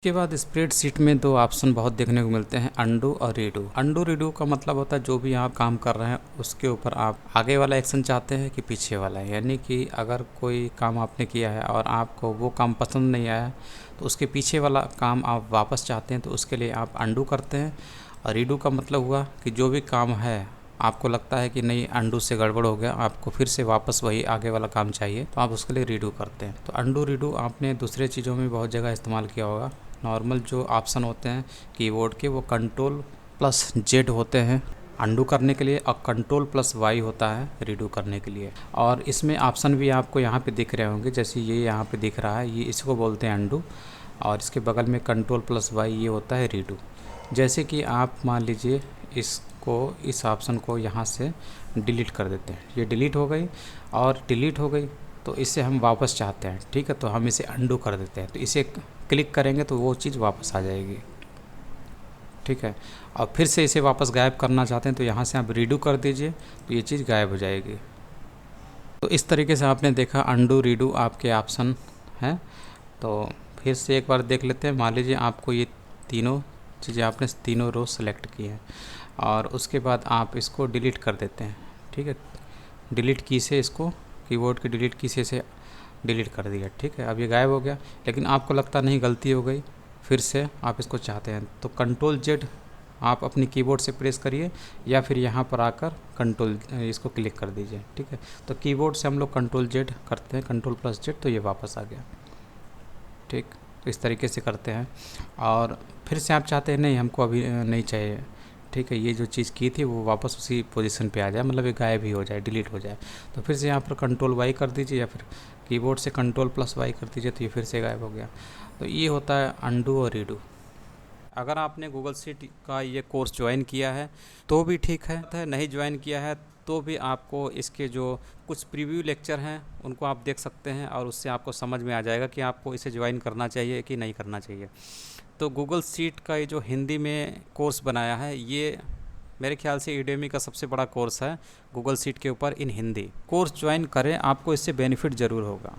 उसके बाद स्प्रेडशीट में दो ऑप्शन बहुत देखने को मिलते हैं, अंडू और रीडू। अंडू रीडू का मतलब होता है जो भी आप काम कर रहे हैं उसके ऊपर आप आगे वाला एक्शन चाहते हैं कि पीछे वाला, यानी कि अगर कोई काम आपने किया है और आपको वो काम पसंद नहीं आया तो उसके पीछे वाला काम आप वापस चाहते हैं तो उसके लिए आप अंडू करते हैं। और रीडू का मतलब हुआ कि जो भी काम है आपको लगता है कि नहीं अंडू से गड़बड़ हो गया, आपको फिर से वापस वही आगे वाला काम चाहिए तो आप उसके लिए रीडू करते हैं। तो अंडू रीडू आपने दूसरे चीज़ों में बहुत जगह इस्तेमाल किया होगा। नॉर्मल जो ऑप्शन होते हैं कीबोर्ड के वो कंट्रोल प्लस जेड होते हैं अंडू करने के लिए, और कंट्रोल प्लस वाई होता है रीडू करने के लिए। और इसमें ऑप्शन भी आपको यहाँ पे दिख रहे होंगे, जैसे ये यहाँ पे दिख रहा है, ये इसको बोलते हैं अंडू, और इसके बगल में कंट्रोल प्लस वाई ये होता है रीडू। जैसे कि आप मान लीजिए इस ऑप्शन को यहाँ से डिलीट कर देते हैं, ये डिलीट हो गई और डिलीट हो गई तो इसे हम वापस चाहते हैं, ठीक है, तो हम इसे अंडू कर देते हैं, तो इसे क्लिक करेंगे तो वो चीज़ वापस आ जाएगी, ठीक है। और फिर से इसे वापस गायब करना चाहते हैं तो यहाँ से आप रीडू कर दीजिए तो ये चीज़ गायब हो जाएगी। तो इस तरीके से आपने देखा अंडू रीडू आपके ऑप्शन हैं। तो फिर से एक बार देख लेते हैं। मान लीजिए आपको ये तीनों चीज़ें आपने तीनों रो सेलेक्ट की हैं और उसके बाद आप इसको डिलीट कर देते हैं, ठीक है। डिलीट की से इसको कीबोर्ड की डिलीट की से डिलीट कर दिया, ठीक है। अब ये गायब हो गया, लेकिन आपको लगता नहीं गलती हो गई, फिर से आप इसको चाहते हैं तो कंट्रोल जेड आप अपनी कीबोर्ड से प्रेस करिए या फिर यहाँ पर आकर कंट्रोल इसको क्लिक कर दीजिए, ठीक है। तो कीबोर्ड से हम लोग कंट्रोल जेड करते हैं, कंट्रोल प्लस जेड, तो ये वापस आ गया, ठीक। तो इस तरीके से करते हैं। और फिर से आप चाहते हैं नहीं हमको अभी नहीं चाहिए, ठीक है, ये जो चीज़ की थी वो वापस उसी पोजीशन पे आ जाए, मतलब ये गायब ही हो जाए, डिलीट हो जाए, तो फिर से यहाँ पर कंट्रोल वाई कर दीजिए या फिर कीबोर्ड से कंट्रोल प्लस वाई कर दीजिए तो ये फिर से गायब हो गया। तो ये होता है अंडू और रीडू। अगर आपने गूगल शीट का ये कोर्स ज्वाइन किया है तो भी ठीक है, नहीं ज्वाइन किया है तो भी आपको इसके जो कुछ प्रीव्यू लेक्चर हैं उनको आप देख सकते हैं और उससे आपको समझ में आ जाएगा कि आपको इसे ज्वाइन करना चाहिए कि नहीं करना चाहिए। तो गूगल शीट का ये जो हिंदी में कोर्स बनाया है ये मेरे ख्याल से यूडेमी का सबसे बड़ा कोर्स है गूगल शीट के ऊपर इन हिंदी। कोर्स ज्वाइन करें, आपको इससे बेनिफिट ज़रूर होगा।